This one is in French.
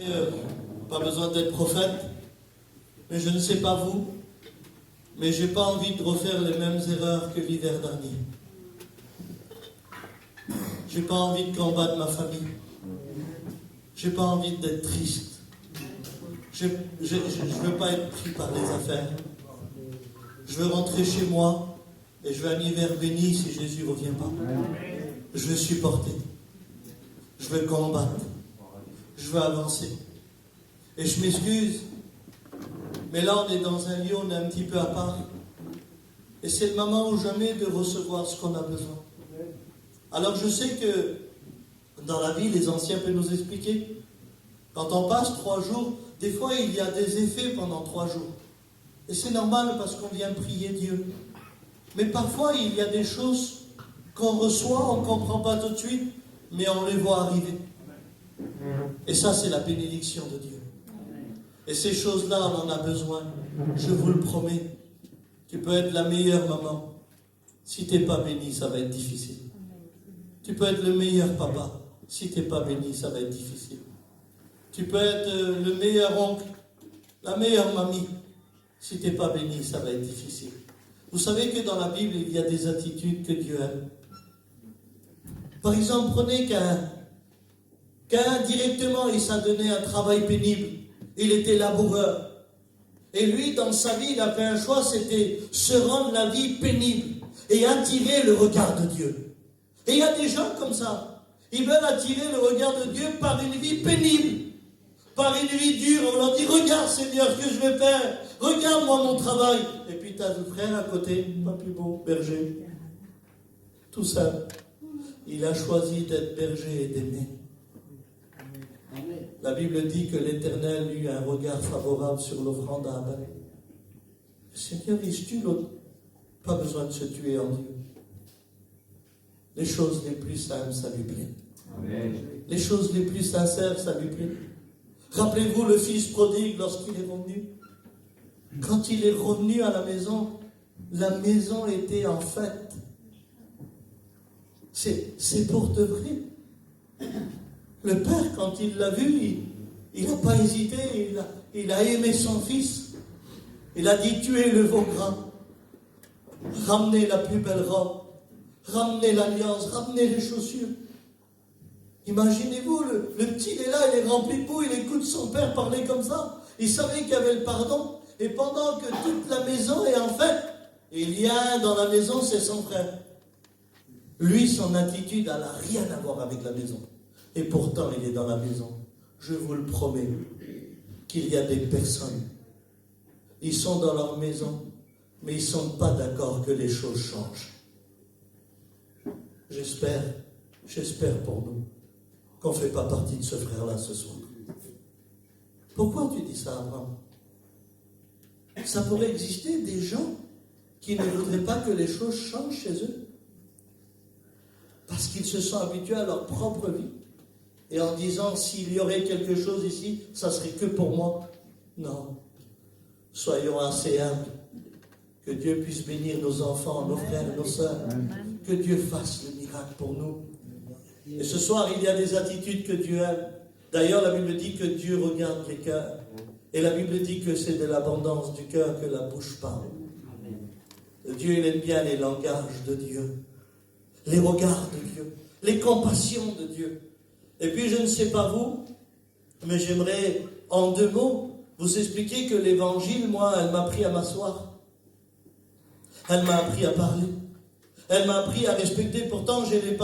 Euh, Pas besoin d'être prophète, mais je ne sais pas vous, mais j'ai pas envie de refaire les mêmes erreurs que l'hiver dernier. J'ai pas envie de combattre ma famille. J'ai pas envie d'être triste. Je veux pas être pris par les affaires. Je veux rentrer chez moi et je veux un hiver béni si Jésus revient pas. Je veux supporter. Je veux combattre. Je veux avancer. Et je m'excuse, mais là on est dans un lieu, on est un petit peu à part. Et c'est le moment ou jamais de recevoir ce qu'on a besoin. Alors je sais que dans la vie, les anciens peuvent nous expliquer. Quand on passe 3 jours, des fois il y a des effets pendant 3 jours. Et c'est normal parce qu'on vient prier Dieu. Mais parfois il y a des choses qu'on reçoit, on ne comprend pas tout de suite, mais on les voit arriver. Et ça c'est la bénédiction de Dieu. Et ces choses-là, on en a besoin. Je vous le promets. Tu peux être la meilleure maman. Si tu n'es pas béni, ça va être difficile. Tu peux être le meilleur papa. Si tu n'es pas béni, ça va être difficile. Tu peux être le meilleur oncle, la meilleure mamie. Si tu n'es pas béni, ça va être difficile. Vous savez que dans la Bible, il y a des attitudes que Dieu aime. Par exemple, prenez Caïn directement, il s'est donné un travail pénible. Il était laboureur. Et lui, dans sa vie, il a fait un choix, c'était se rendre la vie pénible et attirer le regard de Dieu. Et il y a des gens comme ça. Ils veulent attirer le regard de Dieu par une vie pénible, par une vie dure. On leur dit, regarde Seigneur, ce que je vais faire. Regarde-moi mon travail. Et puis tu as le frère à côté, pas plus beau, berger. Tout seul. Il a choisi d'être berger et d'aimer. La Bible dit que l'Éternel eut un regard favorable sur l'offrande à Abel. Le Seigneur, il se tue l'autre. Pas besoin de se tuer en Dieu. Les choses les plus simples, ça lui plaît. Amen. Les choses les plus sincères, ça lui plaît. Rappelez-vous le fils prodigue lorsqu'il est revenu. Quand il est revenu à la maison était en fête. C'est pour de vrai. Le père, quand il l'a vu, il n'a pas hésité, il a aimé son fils. Il a dit, tuez le veau gras, ramenez la plus belle robe, ramenez l'alliance, ramenez les chaussures. Imaginez-vous, le petit, il est là, il est rempli de boue, il écoute son père parler comme ça. Il savait qu'il y avait le pardon. Et pendant que toute la maison est en fête, il y a un dans la maison, c'est son frère. Lui, son attitude, elle n'a rien à voir avec la maison. Et pourtant, il est dans la maison. Je vous le promets qu'il y a des personnes. Ils sont dans leur maison, mais ils ne sont pas d'accord que les choses changent. J'espère pour nous qu'on ne fait pas partie de ce frère-là ce soir. Pourquoi tu dis ça, Abraham? Ça pourrait exister des gens qui ne voudraient pas que les choses changent chez eux. Parce qu'ils se sont habitués à leur propre vie. Et en disant, s'il y aurait quelque chose ici, ça serait que pour moi. Non. Soyons assez humbles. Que Dieu puisse bénir nos enfants, nos frères, nos sœurs. Que Dieu fasse le miracle pour nous. Et ce soir, il y a des attitudes que Dieu aime. D'ailleurs, la Bible dit que Dieu regarde les cœurs. Et la Bible dit que c'est de l'abondance du cœur que la bouche parle. Dieu, il aime bien les langages de Dieu. Les regards de Dieu. Les compassions de Dieu. Et puis, je ne sais pas vous, mais j'aimerais, en 2 mots, vous expliquer que l'évangile, moi, elle m'a appris à m'asseoir. Elle m'a appris à parler. Elle m'a appris à respecter. Pourtant, je n'ai pas